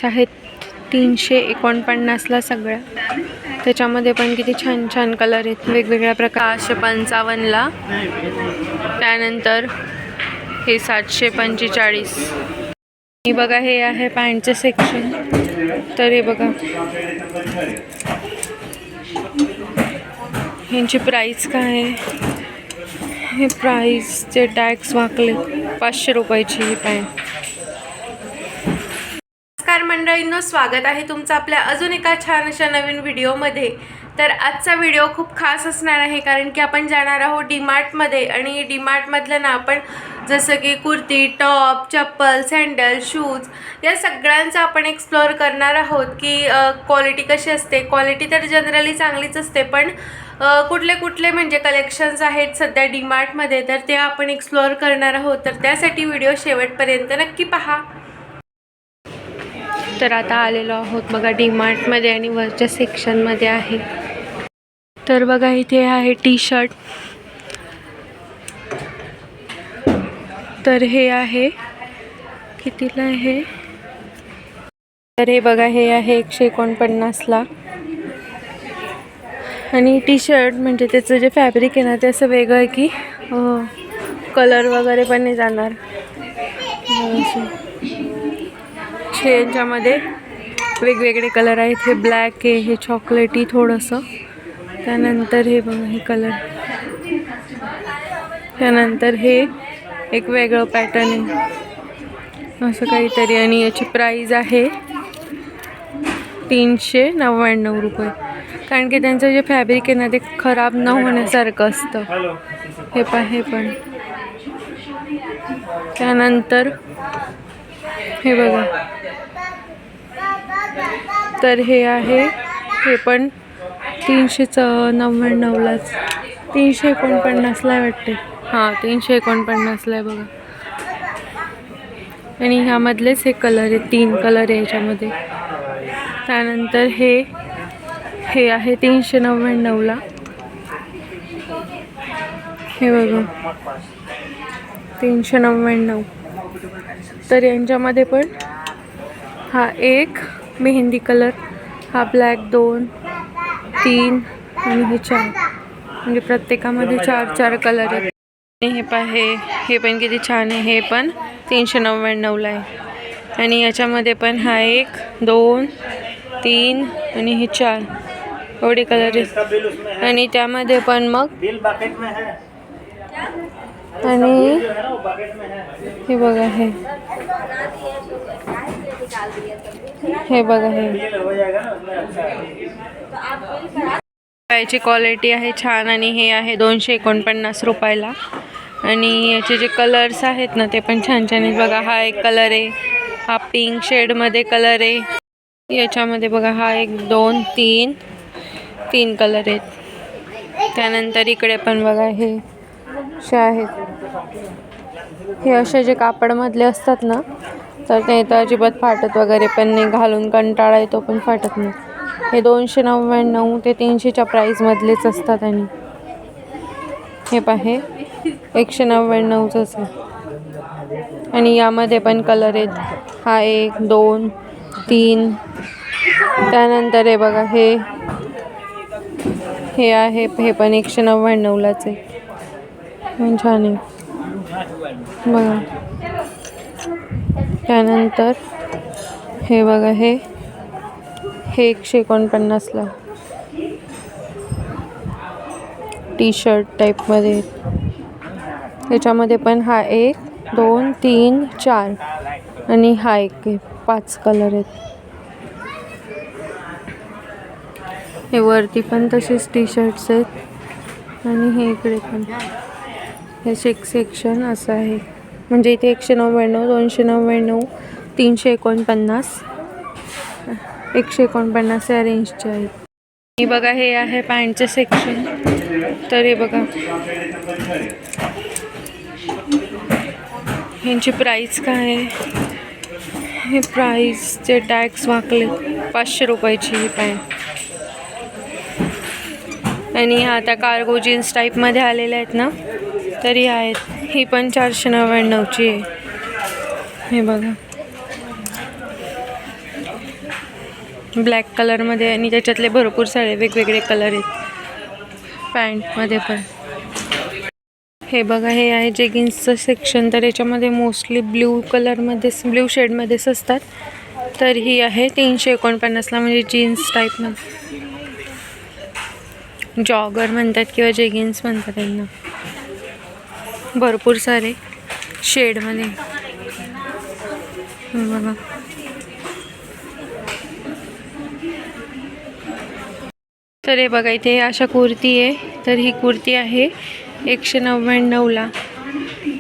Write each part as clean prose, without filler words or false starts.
रुपयाच्या आहेत, 349ला सगळ्या. त्याच्यामध्ये पण किती छान छान कलर आहेत वेगवेगळ्या प्रकार. 555ला. त्यानंतर हे 745. हे बघा, हे आहे पॅन्टचं सेक्शन. तर हे बघा, ह्यांची प्राइस काय आहे. हे प्राइसचे टॅक्स वाकले. 500 रुपयाची ही पॅन्ट. नमस्कार मंडळींनो, स्वागत आहे तुमचं आपल्या अजून एका छान अशा नवीन व्हिडिओमध्ये. तर आजचा व्हिडिओ खूप खास असणार आहे, कारण की आपण जाणार आहोत डीमार्टमध्ये. आणि डीमार्टमधलं ना आपण जसं की कुर्ती, टॉप, चप्पल, सँडल, शूज या सगळ्यांचं आपण एक्सप्लोअर करणार आहोत की क्वालिटी कशी असते. क्वालिटी तर जनरली चांगलीच असते, पण कुठले कुठले म्हणजे कलेक्शन्स आहेत सध्या डीमार्टमध्ये, तर ते आपण एक्सप्लोअर करणार आहोत. तर त्यासाठी व्हिडिओ शेवटपर्यंत नक्की पहा. तर आता आलेलो आहोत बघा डीमार्टमध्ये आणि वरच्या सेक्शनमध्ये आहे. तर बघा, इथे आहे टी शर्ट. तर हे आहे कितीला आहे. तर हे बघा, हे आहे 149ला. आणि टी शर्ट म्हणजे त्याचं जे फॅब्रिक आहे ना, ते असं वेगळं आहे की कलर वगैरे पण नाही जाणार. यांच्यामध्ये वेगवेगळे कलर आहेत. हे ब्लॅक आहे, हे चॉकलेटी थोडंसं. त्यानंतर हे बघा, हे कलर. त्यानंतर हे एक वेगळं पॅटर्न आहे असं काहीतरी. आणि याची प्राइस आहे 399 रुपये. कारण की त्यांचं जे फॅब्रिक आहे ना, ते खराब न होण्यासारखं असतं. हे पण. त्यानंतर हे बघा, तर हे आहे, हे पण 399लाच. 349ला वाटते. हां, 349ला आहे बघा. आणि ह्यामधलेच हे कलर आहे, 3 कलर आहे ह्याच्यामध्ये. त्यानंतर हे आहे 399ला. हे बघा, 399. तर यांच्यामध्ये पण हा एक मेहंदी कलर, हा ब्लॅक 2, 3 आणि हे 4. म्हणजे प्रत्येकामध्ये 4 कलर आहेत. आणि हे पण किती छान आहे. हे पण 399ला आहे. आणि याच्यामध्ये पण हा 1, 2, 3 आणि हे 4 एवढे कलर आहेत. आणि त्यामध्ये पण मग आणि हे बघा, हे बघा, याची क्वालिटी आहे छान. आणि हे आहे 249 रुपयाला. आणि याचे जे कलर्स आहेत ना, ते पण छान छान आहेत बघा. हा एक कलर आहे, हा पिंक शेडमध्ये कलर आहे. याच्यामध्ये बघा, हा 1, 2, 3 कलर आहेत. त्यानंतर इकडे पण बघा, हे असे आहेत. हे असे जे कापडमधले असतात ना, तर ते तर अजिबात फाटत वगैरे पण नाही. घालून कंटाळा येतो पण फाटत नाही. हे 299 ते 300च्या प्राईजमधलेच असतात. आणि हे पाहे 199च आहे. आणि यामध्ये पण कलर आहेत. हा 1, 2, 3. त्यानंतर हे बघा, हे आहे, हे पण 199लाच आहे. पण छान आहे बघा. त्यानंतर हे बघा, हे 149ला टी शर्ट टाईपमध्ये. त्याच्यामध्ये पण हा 1, 2, 3, 4 आणि हा 1 आहे. 5 कलर आहेत. हे वरती पण तसेच टी शर्ट्स आहेत. आणि हे इकडे पण हे सेक्शन असं आहे. म्हणजे इथे 199, 299, 349, 149 या रेंजचे आहेत. हे बघा, हे आहे पॅन्टचे सेक्शन. तर हे बघा, ह्यांची प्राइस काय आहे. हे प्राइसचे टॅक्स वाकले. 500 रुपयाची ही पॅन्ट. आणि आता कार्गो जीन्स टाईपमध्ये आलेल्या आहेत ना, तरी आहेत. ही पण 499ची आहे. हे बघा, ब्लॅक कलरमध्ये आणि त्याच्यातले भरपूर सारे वेगवेगळे कलर आहेत पॅन्टमध्ये पण. हे बघा, हे आहे जेगिन्सचं सेक्शन. तर याच्यामध्ये मोस्टली ब्ल्यू शेडमध्येच असतात. तर ही आहे 349ला, म्हणजे जीन्स टाईपमध्ये. जॉगर म्हणतात किंवा जेगिन्स म्हणतात त्यांना. भरपूर सारे शेडमध्ये बघा. तर हे बघा, इथे अशा कुर्ती आहे. तर ही कुर्ती आहे 199ला.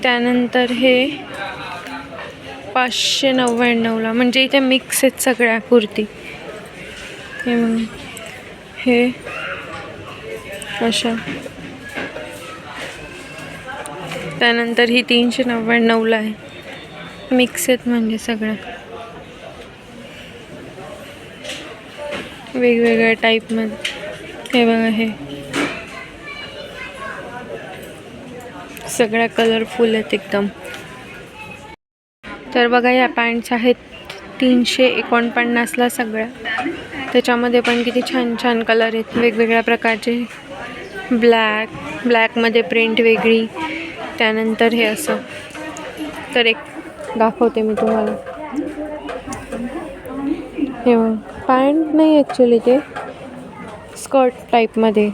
त्यानंतर हे 599ला. म्हणजे इथे मिक्स आहेत सगळ्या कुर्ती. हे अशा. त्यानंतर ही 399ला आहे. मिक्स आहेत म्हणजे सगळ्या वेगवेगळ्या टाईपमध्ये. हे बघा, हे सगळ्या कलरफुल आहेत एकदम. तर बघा, या पॅन्ट्स आहेत 349ला सगळ्या. त्याच्यामध्ये पण किती छान छान कलर आहेत वेगवेगळ्या प्रकारचे. ब्लॅकमध्ये प्रिंट वेगळी. त्यानंतर हे असं. तर एक दाखवते मी तुम्हाला. हे पॅन्ट नाही ॲक्च्युली, ते स्कर्ट टाईपमध्ये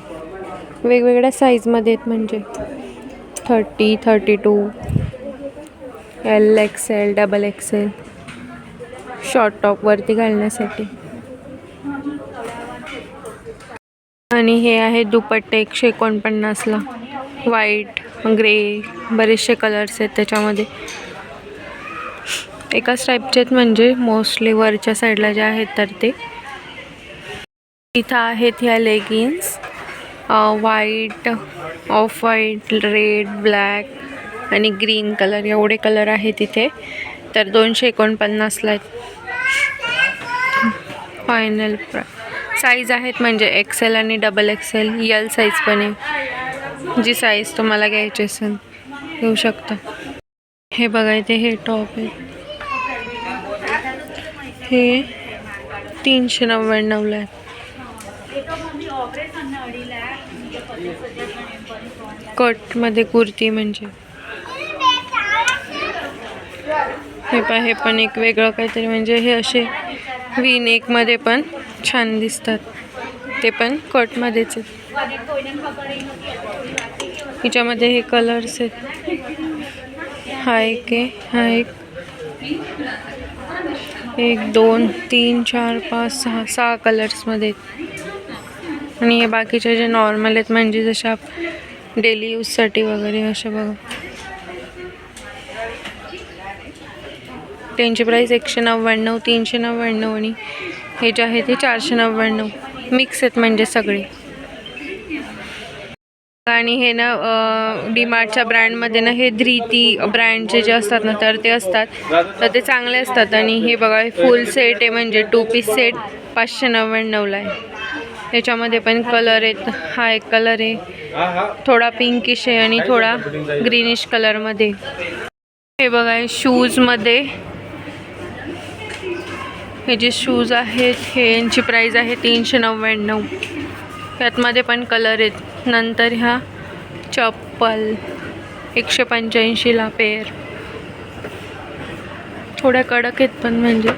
वेगवेगळ्या साईजमध्ये आहेत. म्हणजे 30, 32, L, XL, XXL. शॉर्ट टॉपवरती घालण्यासाठी. आणि हे आहे दुपट्टे 149ला. व्हाईट, ग्रे, बरेचसे कलर्स आहेत त्याच्यामध्ये. एकाच टाईपचे आहेत, म्हणजे मोस्टली वरच्या साईडला जे आहेत तर ते. इथं आहेत ह्या leggings. White, off white, red, black आणि ग्रीन कलर, एवढे कलर आहेत इथे. तर 249ला आहेत. फायनल साईज आहेत म्हणजे XL आणि XXL. L साईज पण आहे. जी साईज तुम्हाला घ्यायची असेल घेऊ शकता. हे बघा, इथे हे टॉप आहे. हे 399ला आहे. कटमध्ये कुर्ती म्हणजे. हे पण एक वेगळं काहीतरी, म्हणजे हे असे V-नेकमध्ये पण छान दिसतात. ते पण कटमध्येच आहेत. हिच्यामध्ये हे कलर्स आहेत. हा एक आहे, हा एक, 1, 2, 3, 4, 5, 6 कलर्समध्ये आहेत. आणि हे बाकीचे जे नॉर्मल आहेत, म्हणजे जशा डेली यूजसाठी वगैरे असे बघा. त्यांची प्राईस 199, 399 आणि हे जे आहे ते 499. मिक्स आहेत म्हणजे सगळे. आणि हे ना डीमार्टच्या ब्रँडमध्ये ना हे धृती ब्रँडचे जे असतात ना तर ते असतात. तर ते चांगले असतात. आणि हे बघा, फुल सेट आहे म्हणजे 2 पीस सेट 599ला आहे. याच्यामध्ये पण कलर आहेत. हा एक कलर आहे, थोडा पिंकिश आहे आणि थोडा ग्रीनिश कलरमध्ये. हे बघा, शूजमध्ये हे जे शूज आहेत हे यांची प्राईस आहे 399. यातमध्ये पण कलर आहेत. नंतर ह्या चप्पल 185ला पेअर. थोड्या कडक आहेत पण म्हणजे.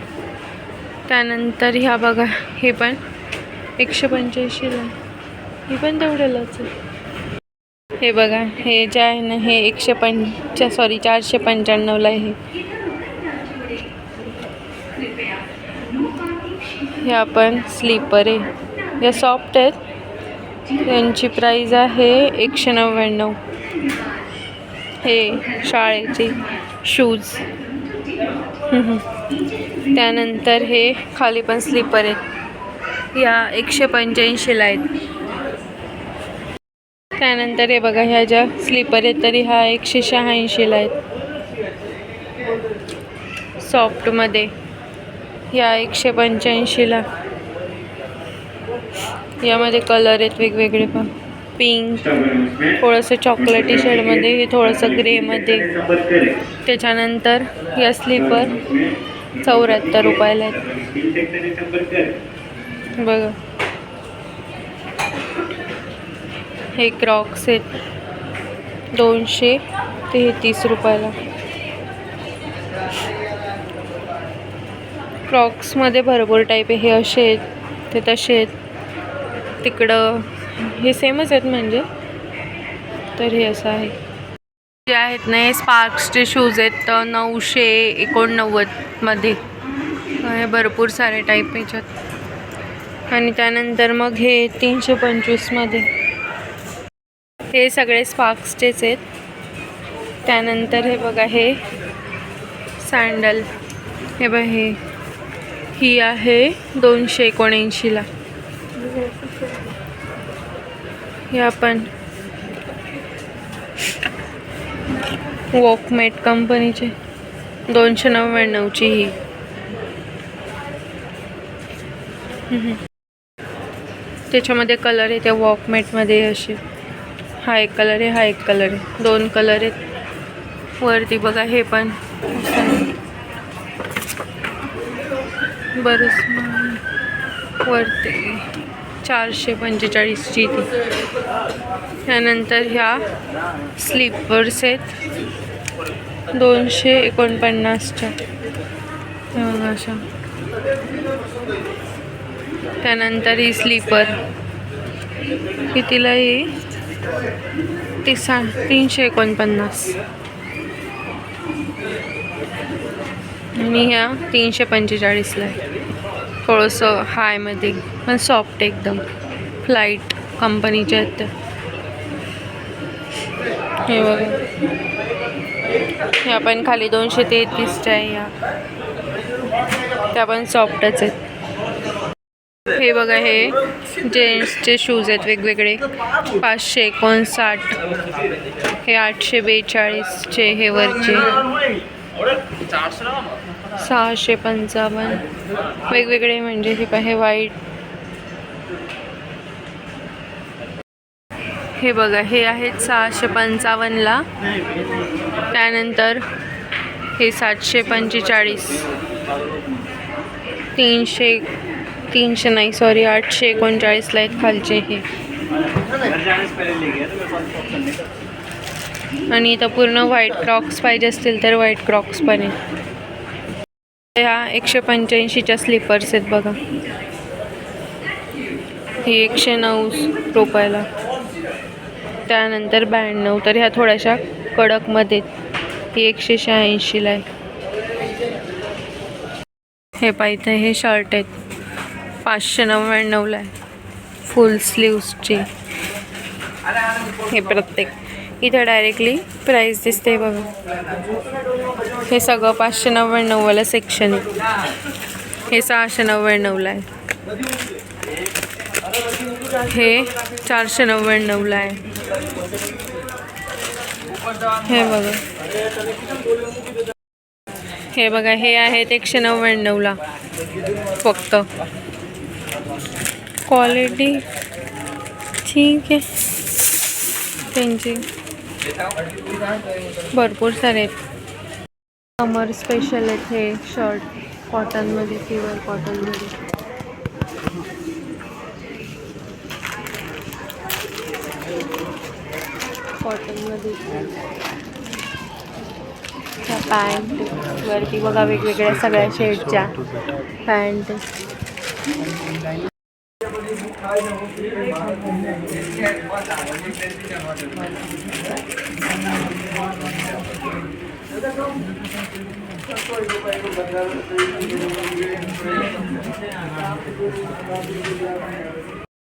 त्यानंतर ह्या बघा, हे पण 185ला. हे पण तेवढ्यालाच आहे. हे बघा, हे जे आहे ना हे 495ला आहे. ह्या पण स्लीपर आहे. या सॉफ्ट आहेत. त्यांची प्राईज आहे 199. हे शाळेचे शूज. त्यानंतर हे खाली पण स्लीपर आहेत. या 185ला आहेत. त्यानंतर हे बघा, ह्या ज्या स्लीपर आहेत तरी ह्या 186ला आहेत सॉफ्टमध्ये. ह्या 185ला. यामध्ये कलर आहेत वेगवेगळे पण. पिंक, थोडंसं चॉकलेटी शेडमध्ये, हे थोडंसं ग्रेमध्ये. त्याच्यानंतर या स्लीपर 74 रुपयाला आहेत. बघा हे क्रॉक्स आहेत 233 रुपयाला. क्रॉक्समध्ये भरपूर टाईप आहे. हे असे आहेत, ते तसे आहेत, तिकडं हे सेमच आहेत म्हणजे. तर हे असं आहे. जे आहेत ना हे स्पार्क्सचे शूज आहेत 989 मध्ये. हे भरपूर सारे टाईप याच्यात. आणि त्यानंतर मग हे 325 मध्ये. हे सगळे स्पार्क्सचेच आहेत. त्यानंतर हे बघा हे सँडल, हे बघा ही आहे 279 ला. हे आपण वॉकमेट कंपनीचे 299 ची ही. त्याच्यामध्ये कलर आहे त्या वॉकमेटमध्ये असे. हा एक कलर आहे, हा एक कलर आहे, 2 कलर आहेत. वरती बघा हे पण बरंच वरती 445 ची ती. त्यानंतर ह्या स्लीपर्स आहेत 249 च्या अशा. त्यानंतर ही स्लीपर कितीला ही 349 आणि ह्या 345 ला आहे. थोडंसं हायमध्ये पण सॉफ्ट एकदम. फ्लाईट कंपनीच्या आहेत त्या. हे बघा ह्या पण खाली 233च्या आहे. ह्या त्या पण सॉफ्टच आहेत. हे बघा हे जेंट्सचे शूज आहेत वेगवेगळे 559. हे 842चे. हे वरचे 655 वेगवेगळे म्हणजे. हे पाहे व्हाईट. हे बघा हे आहेत 655 ला. त्यानंतर हे 745 300 नाही सॉरी 839 ला आहेत खालचे हे. आणि इथं पूर्ण व्हाईट क्रॉक्स पाहिजे असतील तर व्हाईट क्रॉक्स पण आहेत. ह्या 185च्या स्लीपर्स आहेत बघा. ही 109 रुपयाला. त्यानंतर 92. तर ह्या थोड्याशा कडकमध्ये. ही 186 ला आहे. हे पाहिजे हे शर्ट आहेत 599 ला आहे फुल स्लीव्सचे. हे प्रत्येक इथं डायरेक्टली प्राइस दिसते बघा. हे सगळं 599 वाला सेक्शन आहे. हे 699 ला आहे. हे 499 ला आहे. हे बघा हे बघा हे आहेत 199 ला फक्त. क्वालिटी ठीक आहे त्यांची. भरपूर सारे आहेत. समर स्पेशल आहेत हे शर्ट कॉटनमध्ये, प्युअर कॉटनमध्ये. कॉटनमध्ये ह्या पॅन्ट वरती बघा वेगवेगळ्या सगळ्या शेडच्या पॅन्ट.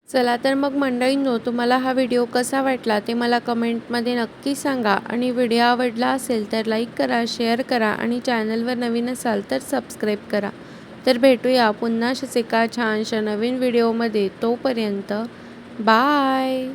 चला तर मग मंडळींनो, तुम्हाला हा व्हिडिओ कसा वाटला ते मला कमेंटमध्ये नक्की सांगा. आणि व्हिडिओ आवडला असेल तर लाईक करा, शेअर करा आणि चॅनलवर नवीन असाल तर सबस्क्राईब करा. तर भेटूया पुन्हा अशाच एका छानशा नवीन व्हिडिओमध्ये. तोपर्यंत बाय.